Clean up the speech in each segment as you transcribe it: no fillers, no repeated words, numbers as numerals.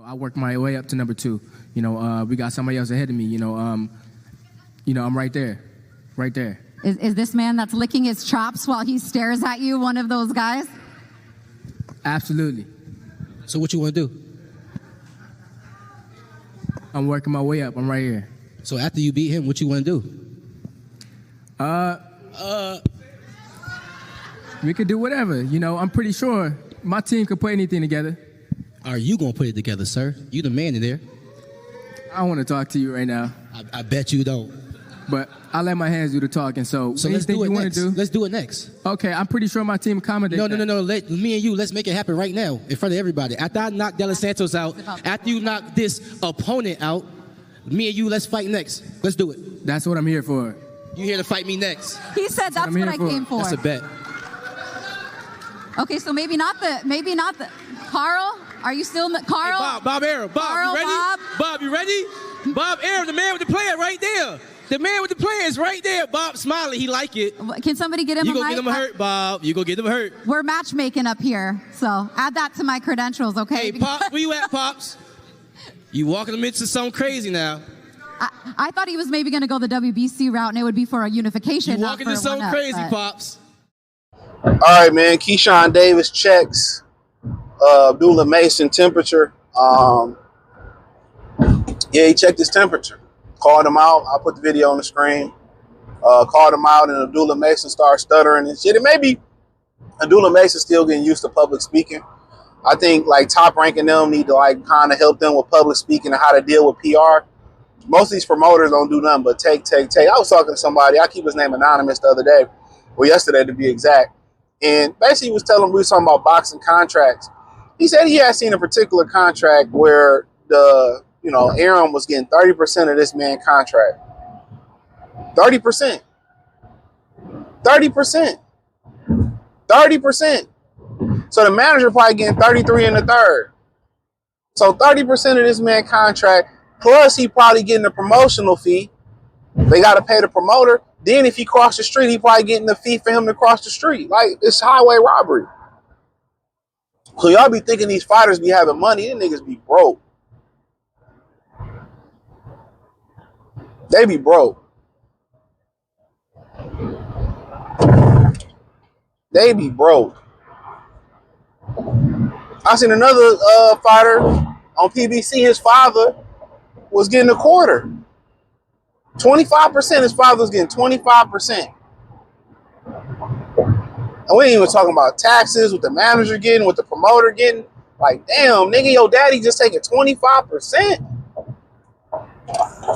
I worked my way up to number 2. We got somebody else ahead of me. I'm right there, right there. Is this man that's licking his chops while he stares at you one of those guys? Absolutely. So what you want to do? I'm working my way up. I'm right here. So after you beat him, what you want to do? We could do whatever. I'm pretty sure my team could put anything together. Are you going to put it together, sir? You the man in there. I don't want to talk to you right now. I bet you don't. But I let my hands do the talking. So let's do it next. Let's do it next. Okay, I'm pretty sure my team accommodates. No. Me and you, let's make it happen right now in front of everybody. After I knock De Los Santos out, after you knock this opponent out, me and you, let's fight next. Let's do it. That's what I'm here for. You here to fight me next? He said that's what I came for. That's a bet. Okay, so maybe not the Carl. Are you still Carl? Hey, Bob Arum. Bob, Carl, you ready? Bob, you ready? Bob Arum, the man with the player right there. The man with the player is right there. Bob Smiley, he like it. Can somebody get him You a go mic? get him hurt, Bob. You go get him hurt. We're matchmaking up here, so add that to my credentials, okay? Hey, Pops, where you at, Pops? You walking him into something crazy now. I thought he was maybe going to go the WBC route, and it would be for a unification. You walking into something crazy, Pops. All right, man. Keyshawn Davis checks Abdullah Mason temperature. Yeah, he checked his temperature. Called him out. I'll put the video on the screen. Called him out, and Abdullah Mason started stuttering and shit. And maybe Abdullah Mason still getting used to public speaking. I think like Top Rank and them need to like kind of help them with public speaking and how to deal with PR. Most of these promoters don't do nothing but take. I was talking to somebody. I keep his name anonymous the other day, or yesterday to be exact. And basically he was telling me, we were talking about boxing contracts. He said he had seen a particular contract where Arum was getting 30% of this man's contract. 30%. 30%. 30%. So the manager probably getting 33 in the third. So 30% of this man's contract, plus he probably getting a promotional fee. They got to pay the promoter. Then if he crossed the street, he probably getting the fee for him to cross the street. Like, it's highway robbery. So y'all be thinking these fighters be having money. These niggas be broke. They be broke. They be broke. I seen another fighter on PBC. His father was getting a quarter. 25%. His father was getting 25%. And we ain't even talking about taxes, what the manager getting, what the promoter getting. Like, damn, nigga, your daddy just taking 25%.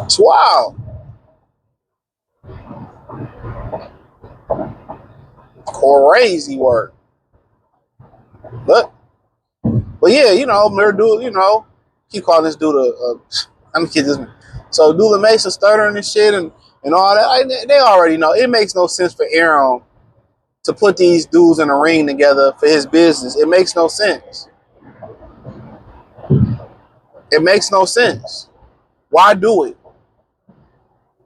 It's wild. Crazy work. But yeah, Murdu, keep calling this dude I'm kidding this man. So Abdullah Mason stuttering and shit and all that. They already know. It makes no sense for Arum to put these dudes in a ring together for his business. It makes no sense. It makes no sense. Why do it?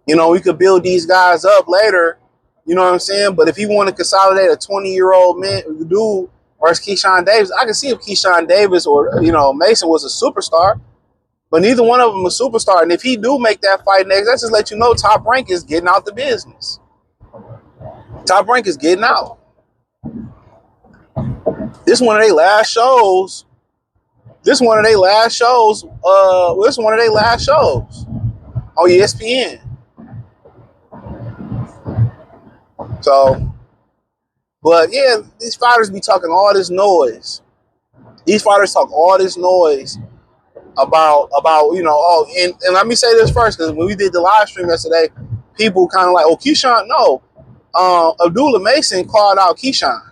We could build these guys up later. You know what I'm saying? But if you want to consolidate a 20-year-old man, dude versus Keyshawn Davis, I can see if Keyshawn Davis or, Mason was a superstar. But neither one of them a superstar. And if he do make that fight next, that just let you know Top Rank is getting out the business. Top Rank is getting out. This one of their last shows. This one of their last shows on ESPN. So, but yeah, these fighters be talking all this noise. These fighters talk all this noise about and let me say this first, because when we did the live stream yesterday, people kind of like, Keyshawn, no. Abdullah Mason called out Keyshawn.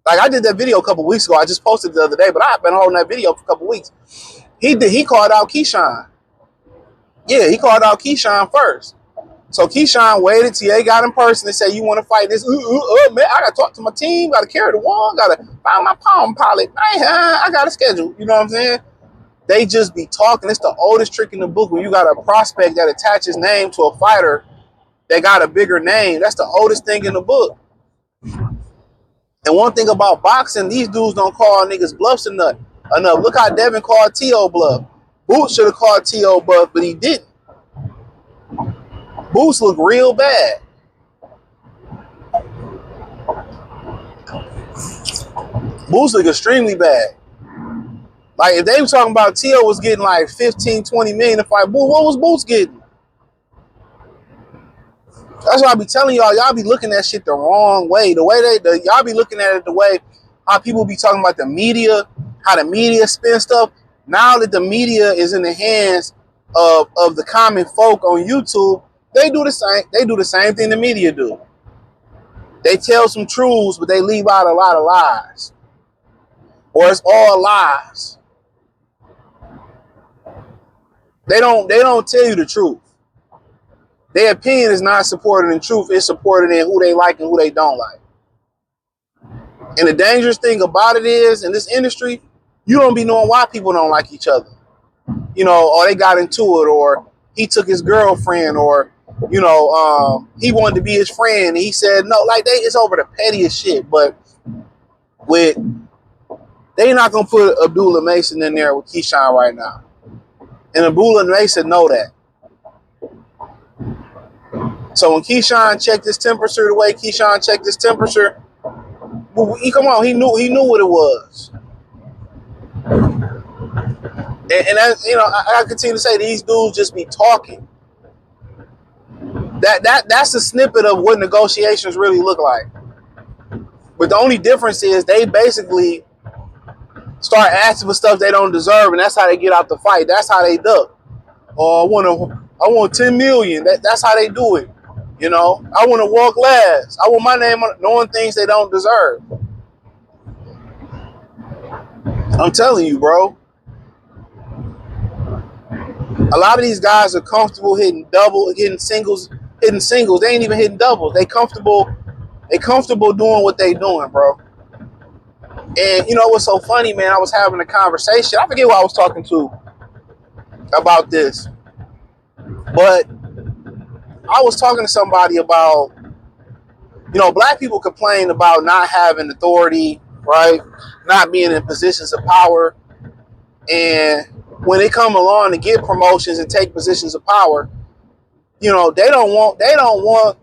Like, I did that video a couple weeks ago. I just posted it the other day, but I've been holding that video for a couple weeks. He called out Keyshawn. Yeah, he called out Keyshawn first. So Keyshawn waited till they got in person and said, you want to fight this? Man, I got to talk to my team. Got to carry the one. Got to find my Palm Pilot. I got a schedule. You know what I'm saying? They just be talking. It's the oldest trick in the book when you got a prospect that attaches name to a fighter that got a bigger name. That's the oldest thing in the book. And one thing about boxing, these dudes don't call niggas bluffs enough. Look how Devin called T.O. bluff. Boots should have called T.O. bluff, but he didn't. Boots look real bad. Boots look extremely bad. Like, if they were talking about T.O. was getting like 15, 20 million to fight Boots, what was Boots getting? That's why I be telling y'all be looking at shit the wrong way. The way y'all be looking at it the way how people be talking about the media, how the media spin stuff. Now that the media is in the hands of the common folk on YouTube, they do the same. They do the same thing the media do. They tell some truths, but they leave out a lot of lies. Or it's all lies. They don't tell you the truth. Their opinion is not supported in truth. It's supported in who they like and who they don't like. And the dangerous thing about it is, in this industry, you don't be knowing why people don't like each other. You know, or they got into it, or he took his girlfriend, or, you know, he wanted to be his friend, and he said no. Like, it's over the pettiest shit. But they not going to put Abdullah Mason in there with Keyshawn right now. And Abdullah Mason know that. So when Keyshawn checked his temperature the way Keyshawn checked his temperature, he knew what it was. And that's, you know, I continue to say these dudes just be talking. That's a snippet of what negotiations really look like. But the only difference is they basically start asking for stuff they don't deserve, and that's how they get out the fight. That's how they duck. Oh, I want 10 million. That's how they do it. You know, I want to walk last. I want my name on knowing things they don't deserve. I'm telling you, bro. A lot of these guys are comfortable hitting singles. They ain't even hitting doubles. They comfortable doing what they doing, bro. And you know what's so funny, man? I was having a conversation. I forget who I was talking to about this. But I was talking to somebody about, you know, black people complain about not having authority, right? Not being in positions of power. And when they come along to get promotions and take positions of power, you know, they don't want the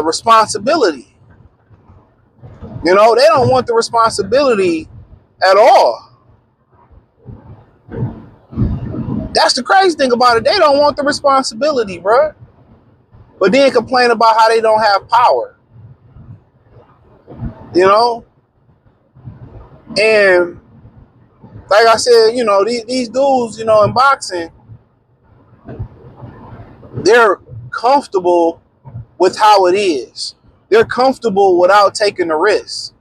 responsibility. You know, they don't want the responsibility at all. That's the crazy thing about it. They don't want the responsibility, bro. But then complain about how they don't have power. You know? And like I said, you know, these dudes, you know, in boxing, they're comfortable with how it is. They're comfortable without taking the risk.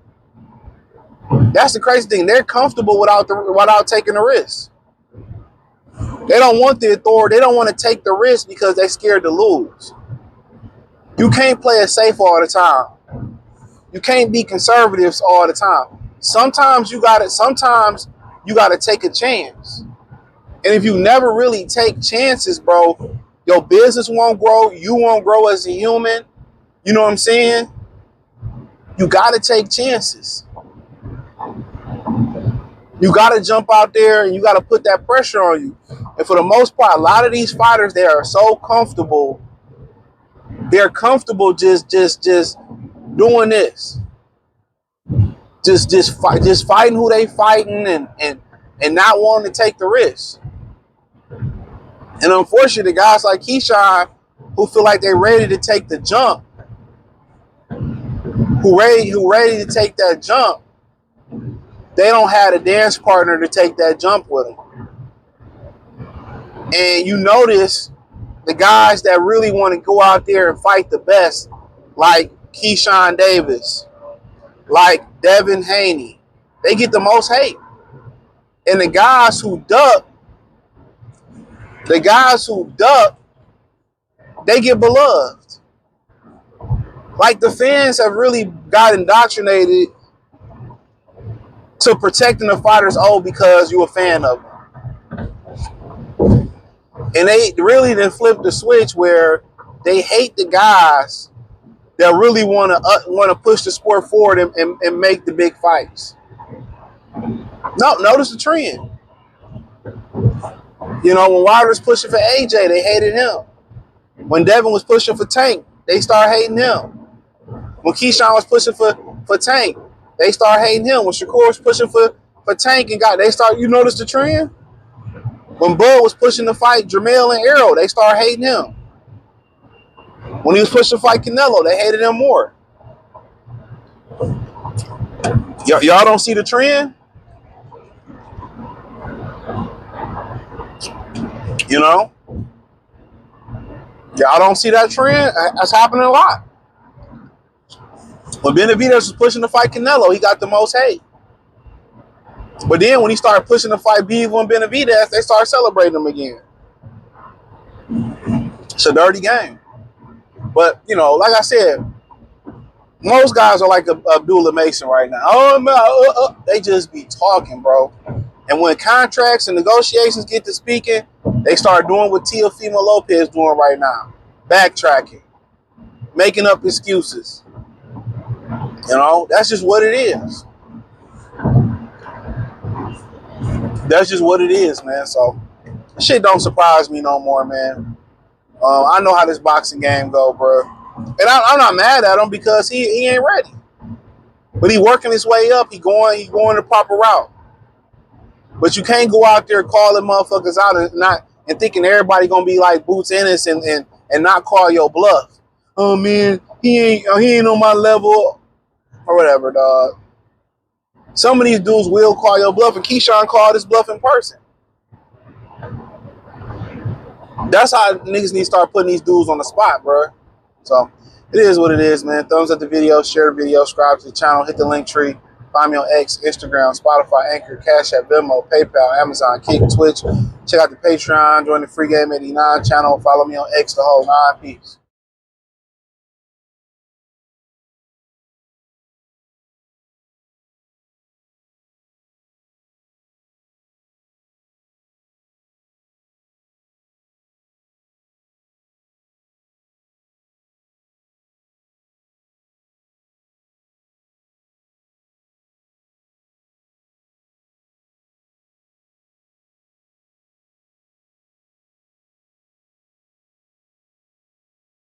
That's the crazy thing. They're comfortable without taking the risk. They don't want the authority. They don't want to take the risk because they're scared to lose. You can't play it safe all the time. You can't be conservatives all the time. Sometimes you gotta take a chance. And if you never really take chances, bro, your business won't grow. You won't grow as a human. You know what I'm saying? You gotta take chances. You gotta jump out there and you gotta put that pressure on you. And for the most part, a lot of these fighters, they are so comfortable. They're comfortable just doing this. Just fighting who they fighting and not wanting to take the risk. And unfortunately, guys like Keyshawn, who feel like they're ready to take the jump, who ready to take that jump, they don't have a dance partner to take that jump with them. And you notice the guys that really want to go out there and fight the best, like Keyshawn Davis, like Devin Haney, they get the most hate. And the guys who duck, they get beloved. Like, the fans have really got indoctrinated to protecting the fighters because you're a fan of them. And they really then flipped the switch where they hate the guys that really want to push the sport forward and make the big fights. No, notice the trend. You know, when Wilder was pushing for AJ, they hated him. When Devin was pushing for Tank, they started hating him. When Keyshawn was pushing for Tank, they started hating him. When Shakur was pushing for Tank and you notice the trend? When Bud was pushing to fight Jermell and Errol, they started hating him. When he was pushing to fight Canelo, they hated him more. Y'all don't see the trend? You know? Y'all don't see that trend? That's happening a lot. When Benavidez was pushing to fight Canelo, he got the most hate. But then when he started pushing to fight Bivol and Benavidez, they started celebrating him again. It's a dirty game. But, you know, like I said, most guys are like Abdullah Mason right now. Oh, they just be talking, bro. And when contracts and negotiations get to speaking, they start doing what Teofimo Lopez doing right now. Backtracking. Making up excuses. You know, that's just what it is. That's just what it is, man. So, shit don't surprise me no more, man. I know how this boxing game go, bro. And I'm not mad at him because he ain't ready. But he working his way up. He going the proper route. But you can't go out there calling motherfuckers out and thinking everybody gonna be like Boots Ennis and not call your bluff. Oh man, he ain't on my level or whatever, dog. Some of these dudes will call your bluff, and Keyshawn called his bluff in person. That's how niggas need to start putting these dudes on the spot, bro. So it is what it is, man. Thumbs up the video, share the video, subscribe to the channel, hit the link tree. Find me on X, Instagram, Spotify, Anchor, Cash App, Venmo, PayPal, Amazon, Kick, Twitch. Check out the Patreon, join the Free Game 89 channel. Follow me on X, the whole 9. Peace.